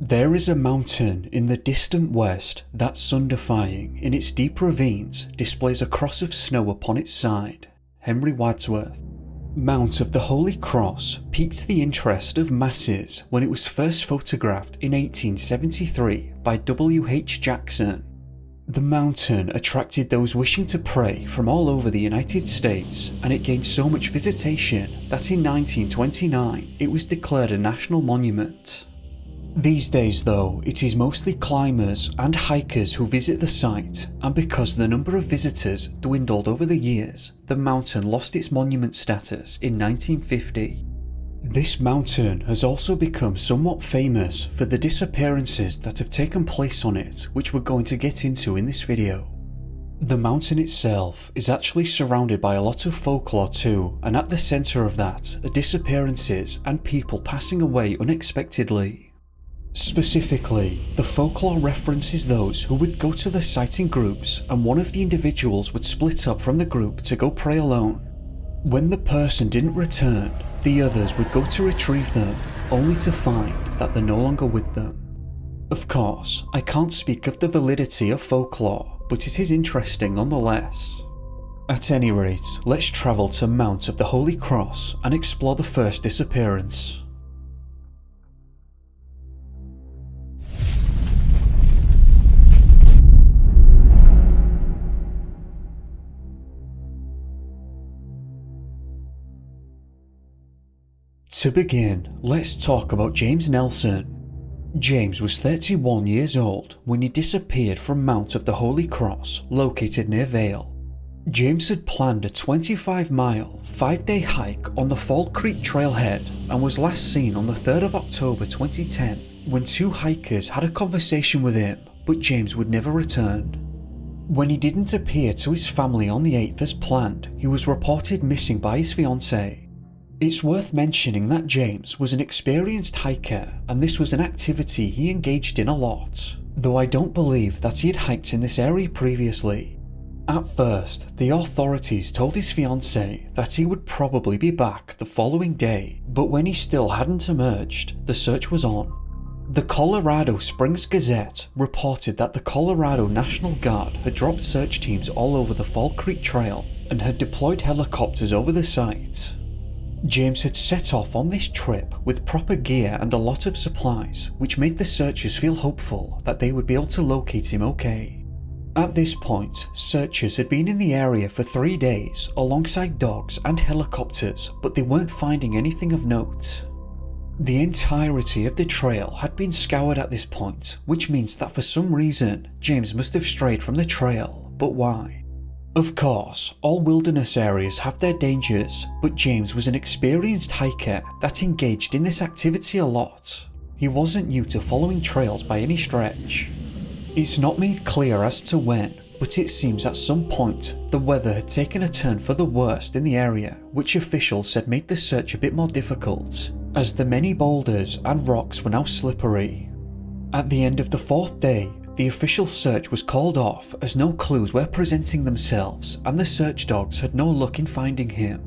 There is a mountain in the distant west that, sun-defying in its deep ravines, displays a cross of snow upon its side. Henry Wadsworth. Mount of the Holy Cross piqued the interest of masses when it was first photographed in 1873 by W.H. Jackson. The mountain attracted those wishing to pray from all over the United States, and it gained so much visitation that in 1929 it was declared a national monument. These days though, it is mostly climbers and hikers who visit the site, and because the number of visitors dwindled over the years, the mountain lost its monument status in 1950. This mountain has also become somewhat famous for the disappearances that have taken place on it, which we're going to get into in this video. The mountain itself is actually surrounded by a lot of folklore too, and at the centre of that are disappearances and people passing away unexpectedly. Specifically, the folklore references those who would go to the site in groups, and one of the individuals would split up from the group to go pray alone. When the person didn't return, the others would go to retrieve them, only to find that they're no longer with them. Of course, I can't speak of the validity of folklore, but it is interesting nonetheless. At any rate, let's travel to Mount of the Holy Cross and explore the first disappearance. To begin, let's talk about James Nelson. James was 31 years old when he disappeared from Mount of the Holy Cross, located near Vale. James had planned a 25-mile, 5-day hike on the Fall Creek trailhead and was last seen on the 3rd of October 2010 when two hikers had a conversation with him, but James would never return. When he didn't appear to his family on the 8th as planned, he was reported missing by his fiancée. It's worth mentioning that James was an experienced hiker, and this was an activity he engaged in a lot, though I don't believe that he had hiked in this area previously. At first, the authorities told his fiancée that he would probably be back the following day, but when he still hadn't emerged, the search was on. The Colorado Springs Gazette reported that the Colorado National Guard had dropped search teams all over the Fall Creek Trail and had deployed helicopters over the site. James had set off on this trip with proper gear and a lot of supplies, which made the searchers feel hopeful that they would be able to locate him okay. At this point, searchers had been in the area for 3 days alongside dogs and helicopters, but they weren't finding anything of note. The entirety of the trail had been scoured at this point, which means that for some reason, James must have strayed from the trail, but why? Of course, all wilderness areas have their dangers, but James was an experienced hiker that engaged in this activity a lot. He wasn't new to following trails by any stretch. It's not made clear as to when, but it seems at some point the weather had taken a turn for the worst in the area, which officials said made the search a bit more difficult, as the many boulders and rocks were now slippery. At the end of the 4th day, the official search was called off as no clues were presenting themselves, and the search dogs had no luck in finding him.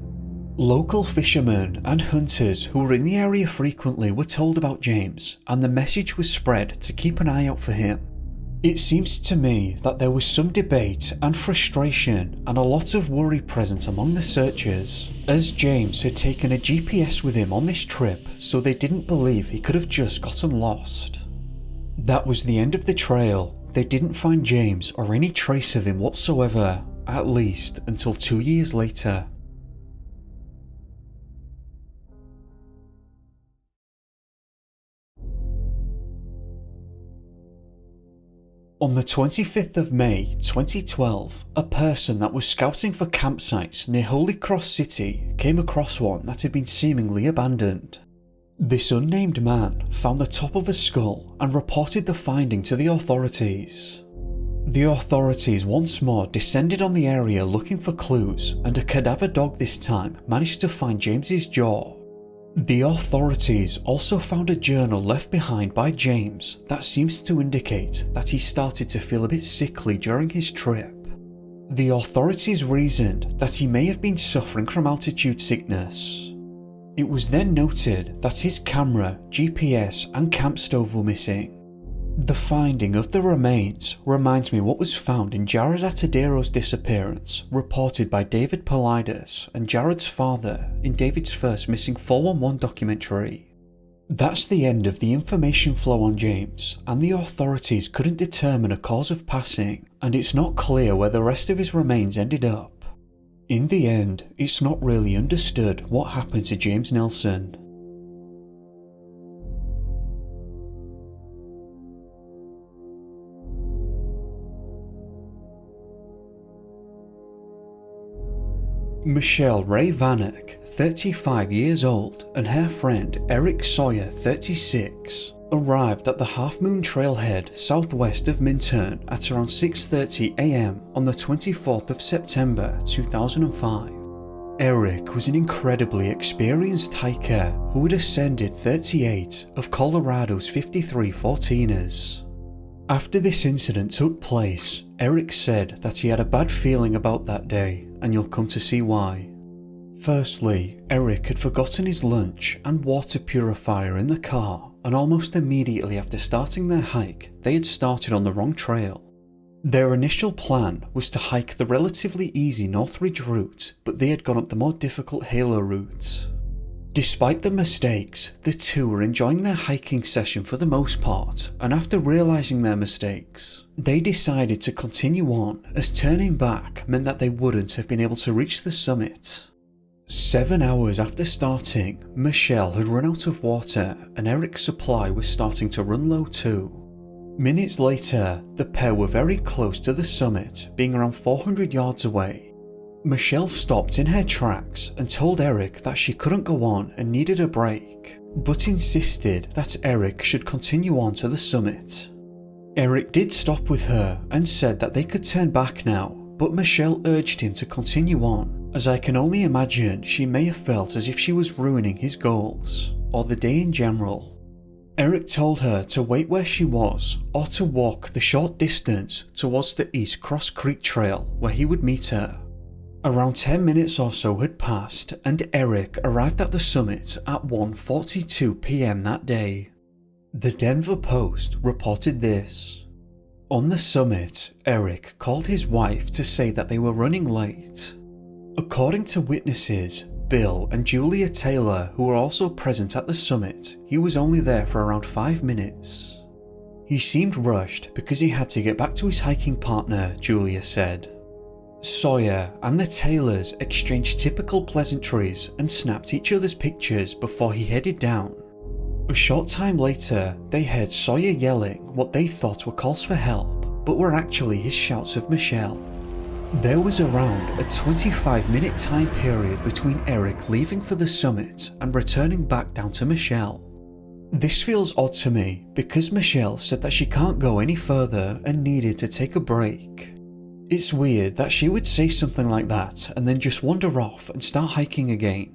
Local fishermen and hunters who were in the area frequently were told about James, and the message was spread to keep an eye out for him. It seems to me that there was some debate and frustration and a lot of worry present among the searchers, as James had taken a GPS with him on this trip, so they didn't believe he could have just gotten lost. That was the end of the trail. They didn't find James or any trace of him whatsoever, at least until 2 years later. On the 25th of May 2012, a person that was scouting for campsites near Holy Cross City came across one that had been seemingly abandoned. This unnamed man found the top of a skull and reported the finding to the authorities. The authorities once more descended on the area looking for clues, and a cadaver dog this time managed to find James's jaw. The authorities also found a journal left behind by James that seems to indicate that he started to feel a bit sickly during his trip. The authorities reasoned that he may have been suffering from altitude sickness. It was then noted that his camera, GPS and camp stove were missing. The finding of the remains reminds me what was found in Jared Atadero's disappearance, reported by David Polides and Jared's father in David's first Missing 411 documentary. That's the end of the information flow on James, and the authorities couldn't determine a cause of passing, and it's not clear where the rest of his remains ended up. In the end, it's not really understood what happened to James Nelson. Michelle Ray Vanek, 35 years old, and her friend Eric Sawyer, 36, arrived at the Half Moon Trailhead southwest of Minturn at around 6:30 am on the 24th of September 2005. Eric was an incredibly experienced hiker who had ascended 38 of Colorado's 53 14ers. After this incident took place, Eric said that he had a bad feeling about that day, and you'll come to see why. Firstly, Eric had forgotten his lunch and water purifier in the car, and almost immediately after starting their hike, they had started on the wrong trail. Their initial plan was to hike the relatively easy Northridge route, but they had gone up the more difficult Halo route. Despite the mistakes, the two were enjoying their hiking session for the most part, and after realising their mistakes, they decided to continue on, as turning back meant that they wouldn't have been able to reach the summit. 7 hours after starting, Michelle had run out of water and Eric's supply was starting to run low too. Minutes later, the pair were very close to the summit, being around 400 yards away. Michelle stopped in her tracks and told Eric that she couldn't go on and needed a break, but insisted that Eric should continue on to the summit. Eric did stop with her and said that they could turn back now, but Michelle urged him to continue on, as I can only imagine she may have felt as if she was ruining his goals, or the day in general. Eric told her to wait where she was, or to walk the short distance towards the East Cross Creek Trail where he would meet her. Around 10 minutes or so had passed and Eric arrived at the summit at 1:42 p.m. that day. The Denver Post reported this. On the summit, Eric called his wife to say that they were running late. According to witnesses, Bill and Julia Taylor, who were also present at the summit, he was only there for around 5 minutes. He seemed rushed because he had to get back to his hiking partner, Julia said. Sawyer and the Taylors exchanged typical pleasantries and snapped each other's pictures before he headed down. A short time later, they heard Sawyer yelling what they thought were calls for help, but were actually his shouts of Michelle. There was around a 25-minute time period between Eric leaving for the summit and returning back down to Michelle. This feels odd to me because Michelle said that she can't go any further and needed to take a break. It's weird that she would say something like that and then just wander off and start hiking again.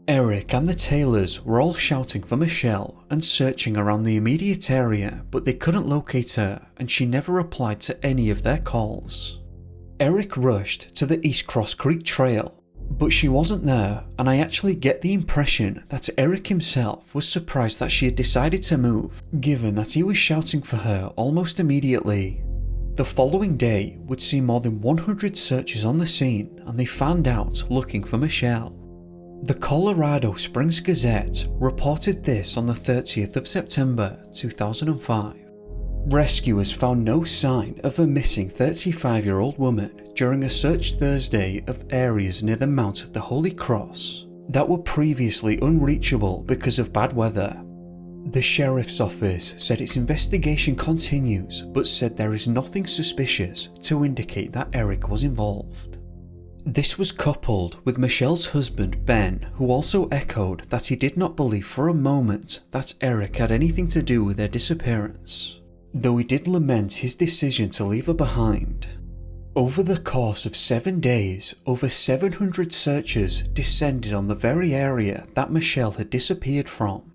Eric and the Taylors were all shouting for Michelle and searching around the immediate area, but they couldn't locate her and she never replied to any of their calls. Eric rushed to the East Cross Creek Trail, but she wasn't there, and I actually get the impression that Eric himself was surprised that she had decided to move, given that he was shouting for her almost immediately. The following day would see more than 100 searchers on the scene, and they fanned out looking for Michelle. The Colorado Springs Gazette reported this on the 30th of September 2005. Rescuers found no sign of a missing 35-year-old woman during a search Thursday of areas near the Mount of the Holy Cross that were previously unreachable because of bad weather. The sheriff's office said its investigation continues, but said there is nothing suspicious to indicate that Eric was involved. This was coupled with Michelle's husband Ben, who also echoed that he did not believe for a moment that Eric had anything to do with their disappearance, though he did lament his decision to leave her behind. Over the course of 7 days, over 700 searchers descended on the very area that Michelle had disappeared from.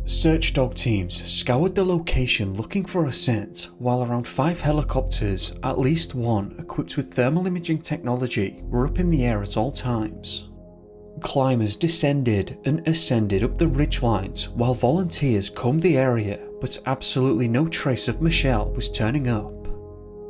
Search dog teams scoured the location looking for a scent, while around 5 helicopters, at least one equipped with thermal imaging technology, were up in the air at all times. Climbers descended and ascended up the ridgelines while volunteers combed the area, but absolutely no trace of Michelle was turning up.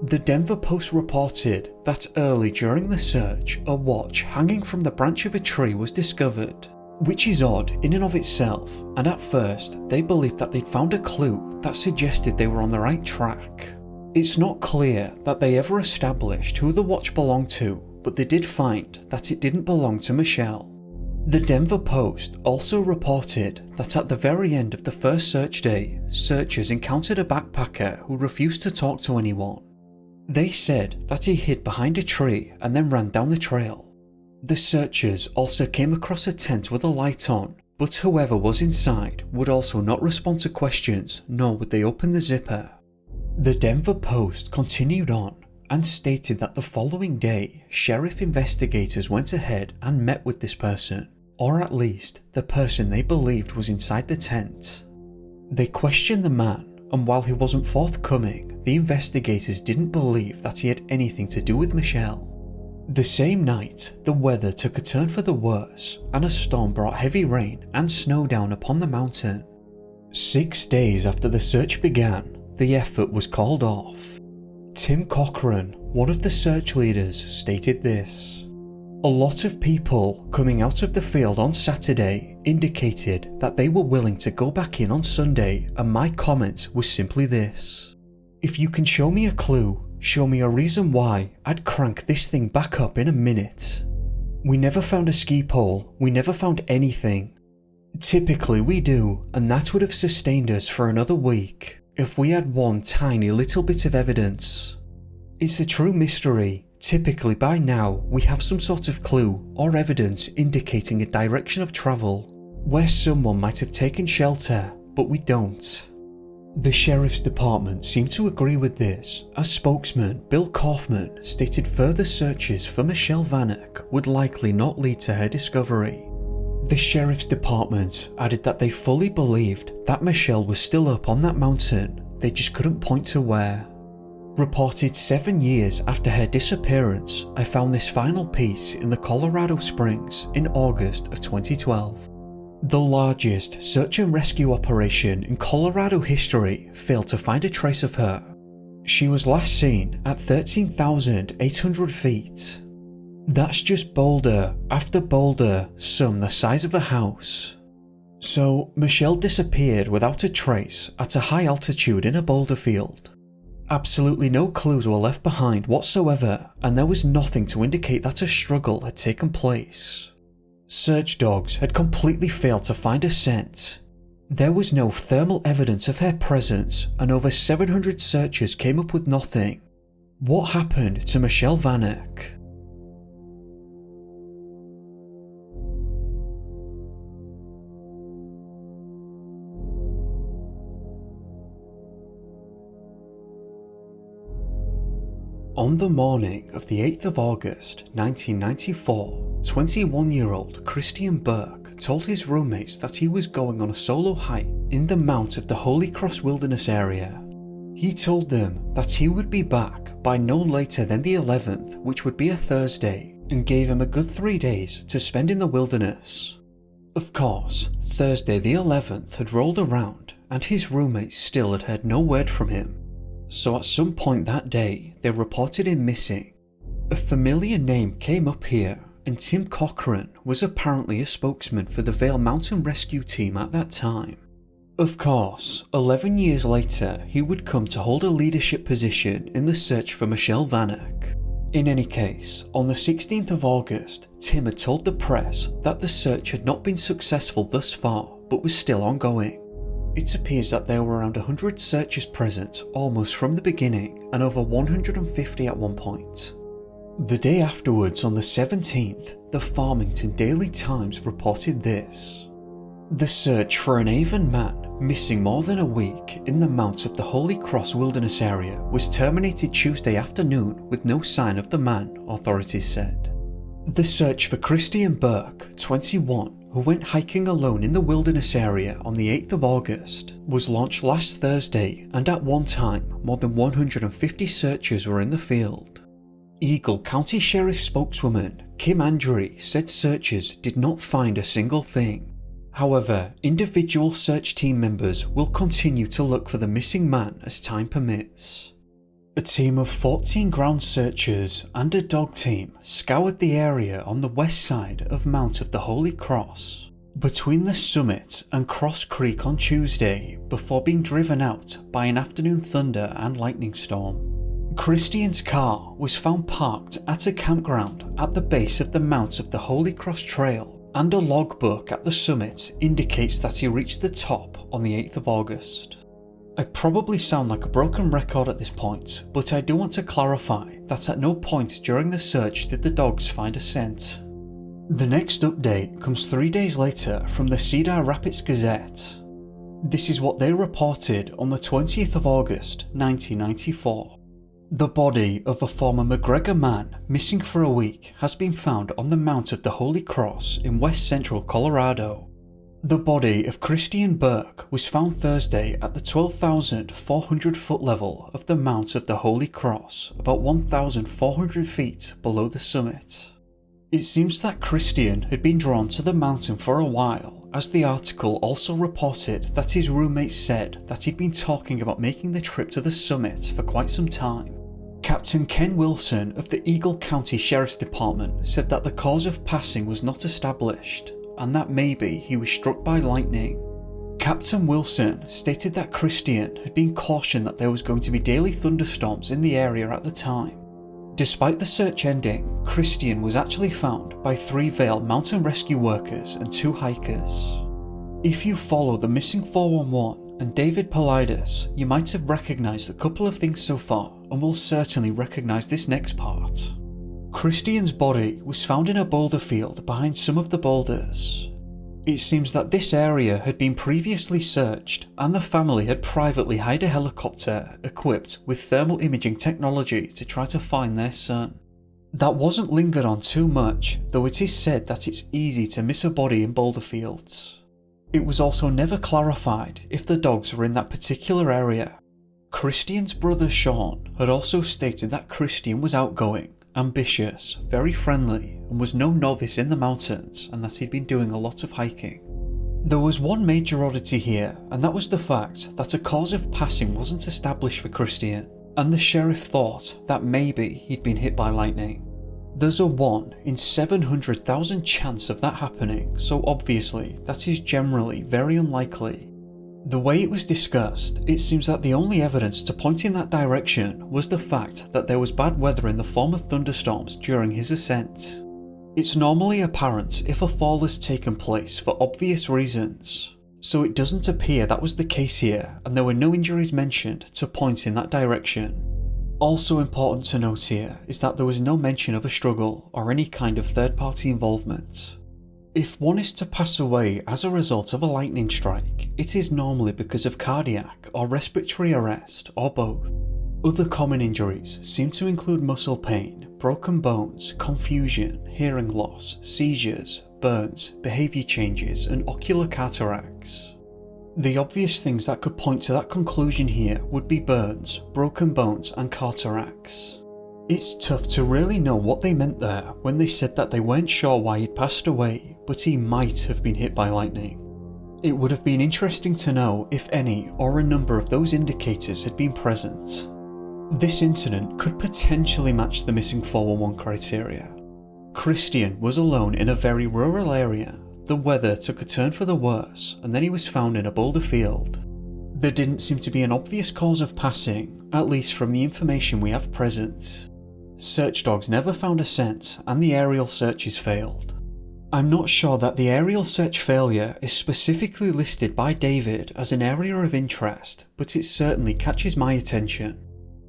The Denver Post reported that early during the search, a watch hanging from the branch of a tree was discovered, which is odd in and of itself, and at first they believed that they'd found a clue that suggested they were on the right track. It's not clear that they ever established who the watch belonged to, but they did find that it didn't belong to Michelle. The Denver Post also reported that at the very end of the first search day, searchers encountered a backpacker who refused to talk to anyone. They said that he hid behind a tree and then ran down the trail. The searchers also came across a tent with a light on, but whoever was inside would also not respond to questions, nor would they open the zipper. The Denver Post continued on and stated that the following day, sheriff investigators went ahead and met with this person, or at least the person they believed was inside the tent. They questioned the man, and while he wasn't forthcoming, the investigators didn't believe that he had anything to do with Michelle. The same night, the weather took a turn for the worse, and a storm brought heavy rain and snow down upon the mountain. 6 days after the search began, the effort was called off. Tim Cochran, one of the search leaders, stated this: "A lot of people coming out of the field on Saturday indicated that they were willing to go back in on Sunday, and my comment was simply this: if you can show me a clue, show me a reason why, I'd crank this thing back up in a minute. We never found a ski pole, we never found anything. Typically we do, and that would have sustained us for another week, if we had one tiny little bit of evidence. It's a true mystery. Typically by now we have some sort of clue or evidence indicating a direction of travel, where someone might have taken shelter, but we don't." The sheriff's department seemed to agree with this, as spokesman Bill Kaufman stated further searches for Michelle Vanek would likely not lead to her discovery. The sheriff's department added that they fully believed that Michelle was still up on that mountain, they just couldn't point to where. Reported 7 years after her disappearance, I found this final piece in the Colorado Springs in August of 2012. The largest search and rescue operation in Colorado history failed to find a trace of her. She was last seen at 13,800 feet. That's just boulder after boulder, some the size of a house. So Michelle disappeared without a trace at a high altitude in a boulder field. Absolutely no clues were left behind whatsoever, and there was nothing to indicate that a struggle had taken place. Search dogs had completely failed to find a scent. There was no thermal evidence of her presence, and over 700 searchers came up with nothing. What happened to Michelle Vanek? On the morning of the 8th of August 1994, 21-year-old Christian Burke told his roommates that he was going on a solo hike in the Mount of the Holy Cross Wilderness area. He told them that he would be back by no later than the 11th, which would be a Thursday, and gave him a good 3 days to spend in the wilderness. Of course, Thursday the 11th had rolled around and his roommates still had heard no word from him. So at some point that day, they reported him missing. A familiar name came up here, and Tim Cochran was apparently a spokesman for the Vail Mountain Rescue Team at that time. Of course, 11 years later, he would come to hold a leadership position in the search for Michelle Vanek. In any case, on the 16th of August, Tim had told the press that the search had not been successful thus far, but was still ongoing. It appears that there were around 100 searchers present almost from the beginning, and over 150 at one point. The day afterwards, on the 17th, the Farmington Daily Times reported this: "The search for an Avon man missing more than a week in the Mount of the Holy Cross Wilderness area was terminated Tuesday afternoon with no sign of the man," authorities said. The search for Christian Burke, 21, who went hiking alone in the wilderness area on the 8th of August, was launched last Thursday, and at one time more than 150 searchers were in the field. Eagle County Sheriff spokeswoman Kim Andry said searchers did not find a single thing. However, individual search team members will continue to look for the missing man as time permits. A team of 14 ground searchers and a dog team scoured the area on the west side of Mount of the Holy Cross, between the summit and Cross Creek on Tuesday, before being driven out by an afternoon thunder and lightning storm. Christian's car was found parked at a campground at the base of the Mount of the Holy Cross Trail, and a logbook at the summit indicates that he reached the top on the 8th of August. I probably sound like a broken record at this point, but I do want to clarify that at no point during the search did the dogs find a scent. The next update comes 3 days later from the Cedar Rapids Gazette. This is what they reported on the 20th of August, 1994. The body of a former McGregor man missing for a week has been found on the Mount of the Holy Cross in west central Colorado. The body of Christian Burke was found Thursday at the 12,400 foot level of the Mount of the Holy Cross, about 1,400 feet below the summit. It seems that Christian had been drawn to the mountain for a while, as the article also reported that his roommates said that he'd been talking about making the trip to the summit for quite some time. Captain Ken Wilson of the Eagle County Sheriff's Department said that the cause of passing was not established, and that maybe he was struck by lightning. Captain Wilson stated that Christian had been cautioned that there was going to be daily thunderstorms in the area at the time. Despite the search ending, Christian was actually found by 3 Vail mountain rescue workers and 2 hikers. If you follow the Missing 411 and David Politis, you might have recognised a couple of things so far, and will certainly recognise this next part. Christian's body was found in a boulder field behind some of the boulders. It seems that this area had been previously searched, and the family had privately hired a helicopter equipped with thermal imaging technology to try to find their son. That wasn't lingered on too much, though it is said that it's easy to miss a body in boulder fields. It was also never clarified if the dogs were in that particular area. Christian's brother Sean had also stated that Christian was outgoing, ambitious, very friendly, and was no novice in the mountains, and that he'd been doing a lot of hiking. There was one major oddity here, and that was the fact that a cause of passing wasn't established for Christian, and the sheriff thought that maybe he'd been hit by lightning. There's a 1 in 700,000 chance of that happening, so obviously that is generally very unlikely. The way it was discussed, it seems that the only evidence to point in that direction was the fact that there was bad weather in the form of thunderstorms during his ascent. It's normally apparent if a fall has taken place for obvious reasons, so it doesn't appear that was the case here, and there were no injuries mentioned to point in that direction. Also important to note here is that there was no mention of a struggle or any kind of third-party involvement. If one is to pass away as a result of a lightning strike, it is normally because of cardiac or respiratory arrest, or both. Other common injuries seem to include muscle pain, broken bones, confusion, hearing loss, seizures, burns, behaviour changes, and ocular cataracts. The obvious things that could point to that conclusion here would be burns, broken bones, and cataracts. It's tough to really know what they meant there when they said that they weren't sure why he'd passed away, but he might have been hit by lightning. It would have been interesting to know if any or a number of those indicators had been present. This incident could potentially match the missing 411 criteria. Christian was alone in a very rural area. The weather took a turn for the worse, and then he was found in a boulder field. There didn't seem to be an obvious cause of passing, at least from the information we have present. Search dogs never found a scent, and the aerial searches failed. I'm not sure that the aerial search failure is specifically listed by David as an area of interest, but it certainly catches my attention.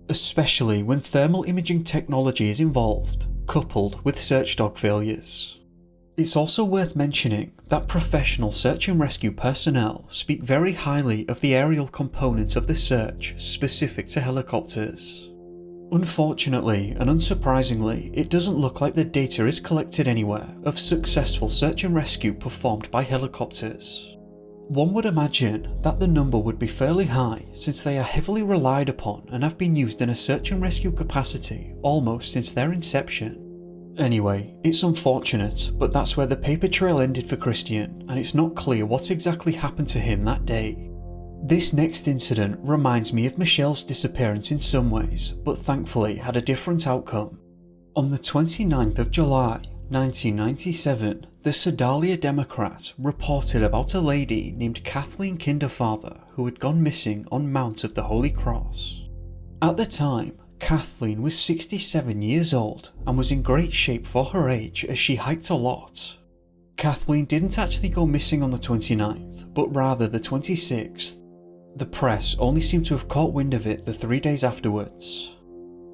Especially when thermal imaging technology is involved, coupled with search dog failures. It's also worth mentioning that professional search and rescue personnel speak very highly of the aerial component of the search specific to helicopters. Unfortunately and unsurprisingly, it doesn't look like the data is collected anywhere of successful search and rescue performed by helicopters. One would imagine that the number would be fairly high since they are heavily relied upon and have been used in a search and rescue capacity almost since their inception. Anyway, it's unfortunate, but that's where the paper trail ended for Christian, and it's not clear what exactly happened to him that day. This next incident reminds me of Michelle's disappearance in some ways, but thankfully had a different outcome. On the 29th of July, 1997, the Sedalia Democrat reported about a lady named Kathleen Kinderfather who had gone missing on Mount of the Holy Cross. At the time, Kathleen was 67 years old and was in great shape for her age as she hiked a lot. Kathleen didn't actually go missing on the 29th, but rather the 26th. The press only seemed to have caught wind of it the 3 days afterwards.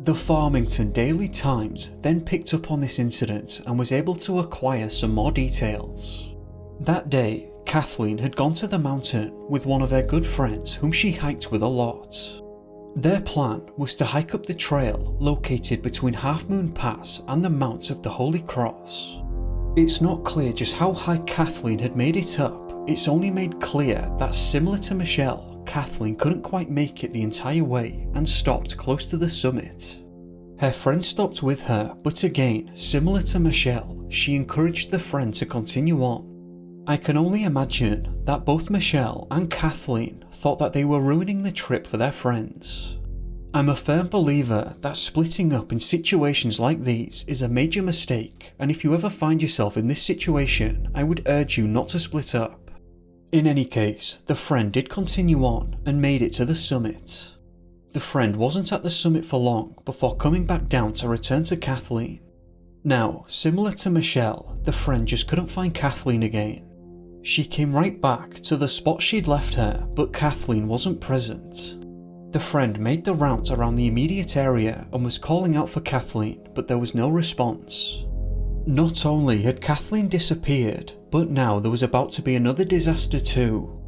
The Farmington Daily Times then picked up on this incident and was able to acquire some more details. That day, Kathleen had gone to the mountain with one of her good friends whom she hiked with a lot. Their plan was to hike up the trail located between Half Moon Pass and the Mount of the Holy Cross. It's not clear just how high Kathleen had made it up, it's only made clear that similar to Michelle, Kathleen couldn't quite make it the entire way and stopped close to the summit. Her friend stopped with her, but again, similar to Michelle, she encouraged the friend to continue on. I can only imagine that both Michelle and Kathleen thought that they were ruining the trip for their friends. I'm a firm believer that splitting up in situations like these is a major mistake, and if you ever find yourself in this situation, I would urge you not to split up. In any case, the friend did continue on and made it to the summit. The friend wasn't at the summit for long before coming back down to return to Kathleen. Now, similar to Michelle, the friend just couldn't find Kathleen again. She came right back to the spot she'd left her, but Kathleen wasn't present. The friend made the route around the immediate area and was calling out for Kathleen, but there was no response. Not only had Kathleen disappeared, but now there was about to be another disaster too.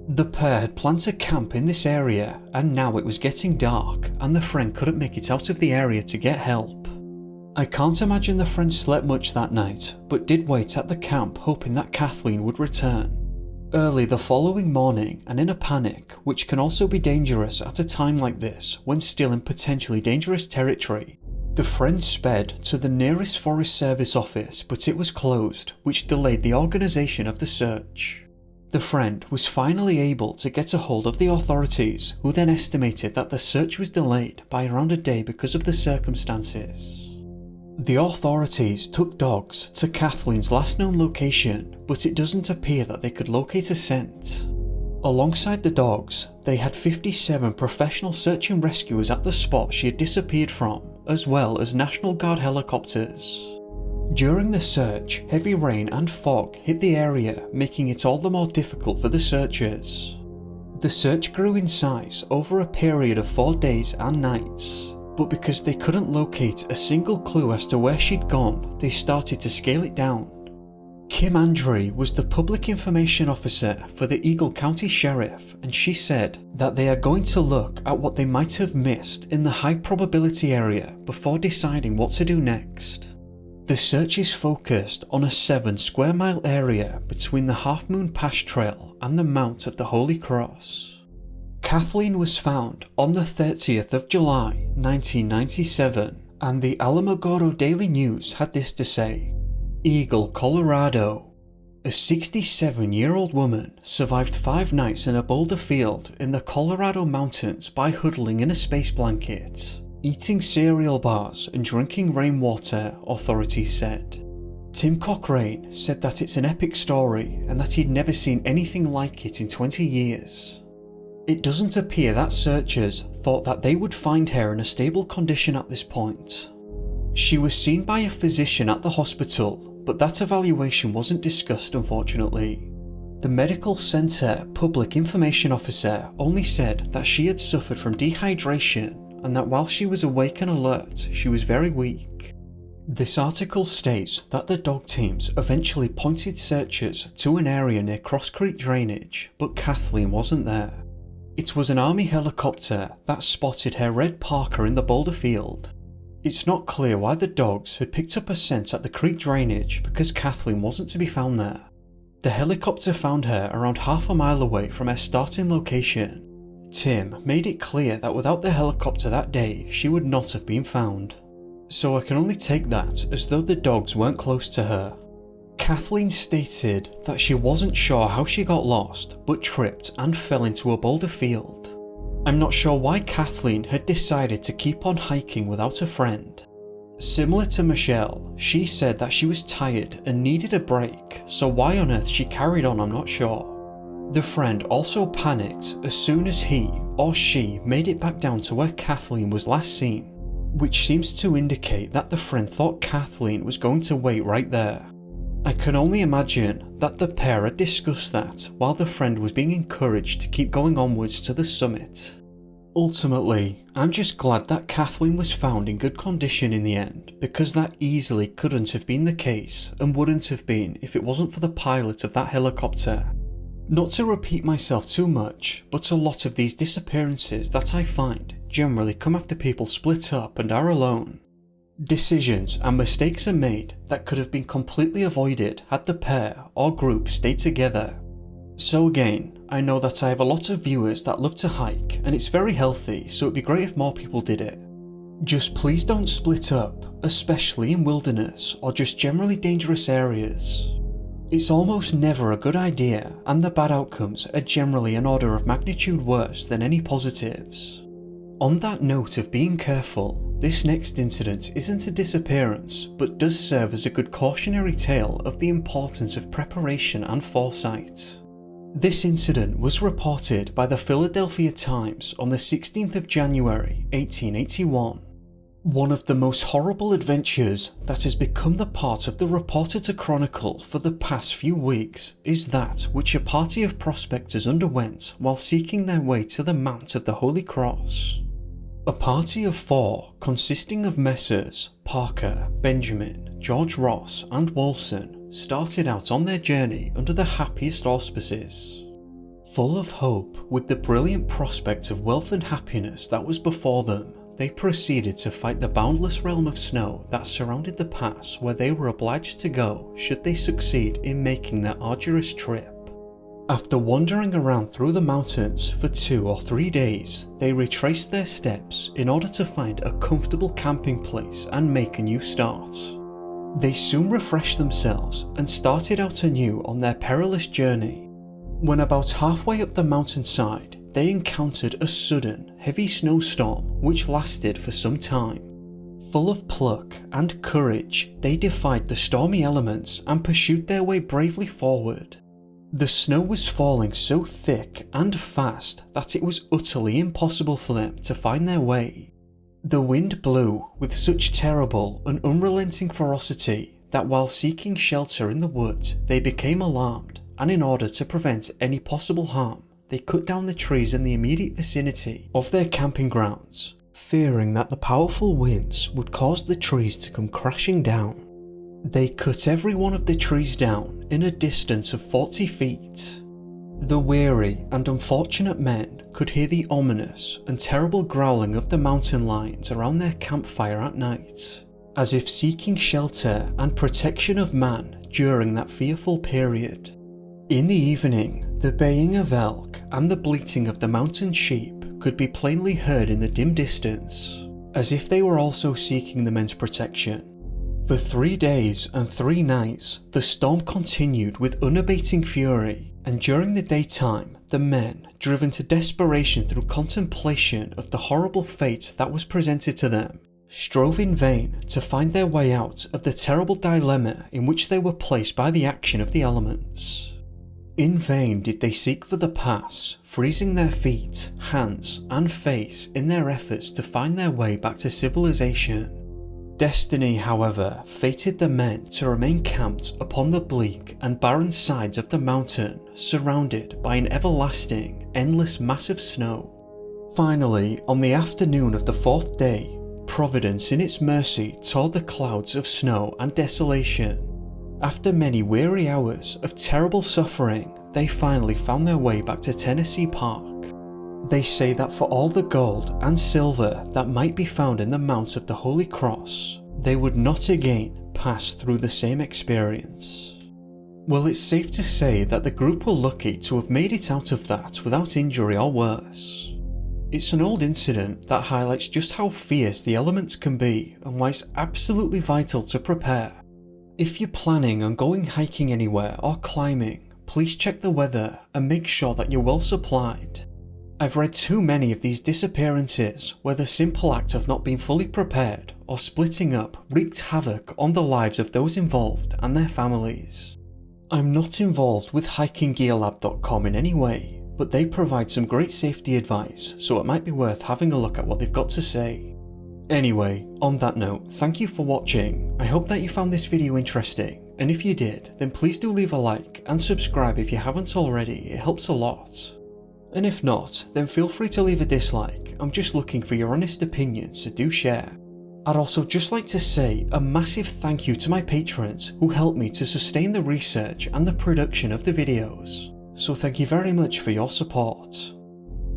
The pair had planned to camp in this area, and now it was getting dark and the friend couldn't make it out of the area to get help. I can't imagine the friend slept much that night, but did wait at the camp hoping that Kathleen would return. Early the following morning, and in a panic, which can also be dangerous at a time like this when still in potentially dangerous territory, the friend sped to the nearest Forest Service office, but it was closed, which delayed the organisation of the search. The friend was finally able to get a hold of the authorities, who then estimated that the search was delayed by around a day because of the circumstances. The authorities took dogs to Kathleen's last known location, but it doesn't appear that they could locate a scent. Alongside the dogs, they had 57 professional search and rescuers at the spot she had disappeared from, as well as National Guard helicopters. During the search, heavy rain and fog hit the area, making it all the more difficult for the searchers. The search grew in size over a period of 4 days and nights, but because they couldn't locate a single clue as to where she'd gone, they started to scale it down. Kim Andre was the public information officer for the Eagle County Sheriff, and she said that they are going to look at what they might have missed in the high probability area before deciding what to do next. The search is focused on a 7 square mile area between the Half Moon Pass Trail and the Mount of the Holy Cross. Kathleen was found on the 30th of July 1997, and the Alamogordo Daily News had this to say: Eagle, Colorado. A 67-year-old woman survived 5 nights in a boulder field in the Colorado mountains by huddling in a space blanket, eating cereal bars and drinking rainwater, authorities said. Tim Cochrane said that it's an epic story and that he'd never seen anything like it in 20 years. It doesn't appear that searchers thought that they would find her in a stable condition at this point. She was seen by a physician at the hospital, but that evaluation wasn't discussed, unfortunately. The medical center public information officer only said that she had suffered from dehydration and that while she was awake and alert, she was very weak. This article states that the dog teams eventually pointed searchers to an area near Cross Creek drainage, but Kathleen wasn't there. It was an army helicopter that spotted her red Parker in the boulder field. It's not clear why the dogs had picked up a scent at the creek drainage because Kathleen wasn't to be found there. The helicopter found her around half a mile away from her starting location. Tim made it clear that without the helicopter that day, she would not have been found. So I can only take that as though the dogs weren't close to her. Kathleen stated that she wasn't sure how she got lost, but tripped and fell into a boulder field. I'm not sure why Kathleen had decided to keep on hiking without a friend. Similar to Michelle, she said that she was tired and needed a break, so why on earth she carried on I'm not sure. The friend also panicked as soon as he or she made it back down to where Kathleen was last seen, which seems to indicate that the friend thought Kathleen was going to wait right there. I can only imagine that the pair had discussed that while the friend was being encouraged to keep going onwards to the summit. Ultimately, I'm just glad that Kathleen was found in good condition in the end, because that easily couldn't have been the case and wouldn't have been if it wasn't for the pilot of that helicopter. Not to repeat myself too much, but a lot of these disappearances that I find generally come after people split up and are alone. Decisions and mistakes are made that could have been completely avoided had the pair or group stayed together. So again, I know that I have a lot of viewers that love to hike and it's very healthy, so it'd be great if more people did it. Just please don't split up, especially in wilderness or just generally dangerous areas. It's almost never a good idea, and the bad outcomes are generally an order of magnitude worse than any positives. On that note of being careful, this next incident isn't a disappearance, but does serve as a good cautionary tale of the importance of preparation and foresight. This incident was reported by the Philadelphia Times on the 16th of January 1881. One of the most horrible adventures that has become the part of the reporter to chronicle for the past few weeks is that which a party of prospectors underwent while seeking their way to the Mount of the Holy Cross. A party of 4 consisting of Messrs. Parker, Benjamin, George Ross and Wolson started out on their journey under the happiest auspices. Full of hope with the brilliant prospect of wealth and happiness that was before them, they proceeded to fight the boundless realm of snow that surrounded the pass where they were obliged to go should they succeed in making their arduous trip. After wandering around through the mountains for 2 or 3 days, they retraced their steps in order to find a comfortable camping place and make a new start. They soon refreshed themselves and started out anew on their perilous journey. When about halfway up the mountainside, they encountered a sudden, heavy snowstorm which lasted for some time. Full of pluck and courage, they defied the stormy elements and pursued their way bravely forward. The snow was falling so thick and fast that it was utterly impossible for them to find their way. The wind blew with such terrible and unrelenting ferocity that while seeking shelter in the woods, they became alarmed, and in order to prevent any possible harm, they cut down the trees in the immediate vicinity of their camping grounds, fearing that the powerful winds would cause the trees to come crashing down. They cut every one of the trees down in a distance of 40 feet. The weary and unfortunate men could hear the ominous and terrible growling of the mountain lions around their campfire at night, as if seeking shelter and protection of man during that fearful period. In the evening, the baying of elk and the bleating of the mountain sheep could be plainly heard in the dim distance, as if they were also seeking the men's protection. For 3 days and 3 nights, the storm continued with unabating fury, and during the daytime, the men, driven to desperation through contemplation of the horrible fate that was presented to them, strove in vain to find their way out of the terrible dilemma in which they were placed by the action of the elements. In vain did they seek for the pass, freezing their feet, hands, and face in their efforts to find their way back to civilization. Destiny, however, fated the men to remain camped upon the bleak and barren sides of the mountain, surrounded by an everlasting, endless mass of snow. Finally, on the afternoon of the 4th day, Providence in its mercy tore the clouds of snow and desolation. After many weary hours of terrible suffering, they finally found their way back to Tennessee Park. They say that for all the gold and silver that might be found in the Mount of the Holy Cross, they would not again pass through the same experience. Well, it's safe to say that the group were lucky to have made it out of that without injury or worse. It's an old incident that highlights just how fierce the elements can be and why it's absolutely vital to prepare. If you're planning on going hiking anywhere or climbing, please check the weather and make sure that you're well supplied. I've read too many of these disappearances where the simple act of not being fully prepared or splitting up wreaked havoc on the lives of those involved and their families. I'm not involved with hikinggearlab.com in any way, but they provide some great safety advice, so it might be worth having a look at what they've got to say. Anyway, on that note, thank you for watching. I hope that you found this video interesting, and if you did, then please do leave a like and subscribe if you haven't already, it helps a lot. And if not, then feel free to leave a dislike. I'm just looking for your honest opinion, so do share. I'd also just like to say a massive thank you to my patrons who helped me to sustain the research and the production of the videos, so thank you very much for your support.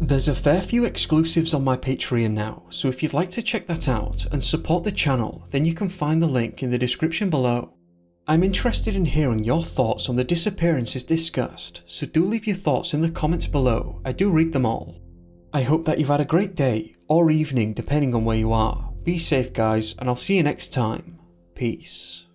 There's a fair few exclusives on my Patreon now, so if you'd like to check that out and support the channel, then you can find the link in the description below. I'm interested in hearing your thoughts on the disappearances discussed, so do leave your thoughts in the comments below, I do read them all. I hope that you've had a great day, or evening depending on where you are. Be safe guys, and I'll see you next time. Peace.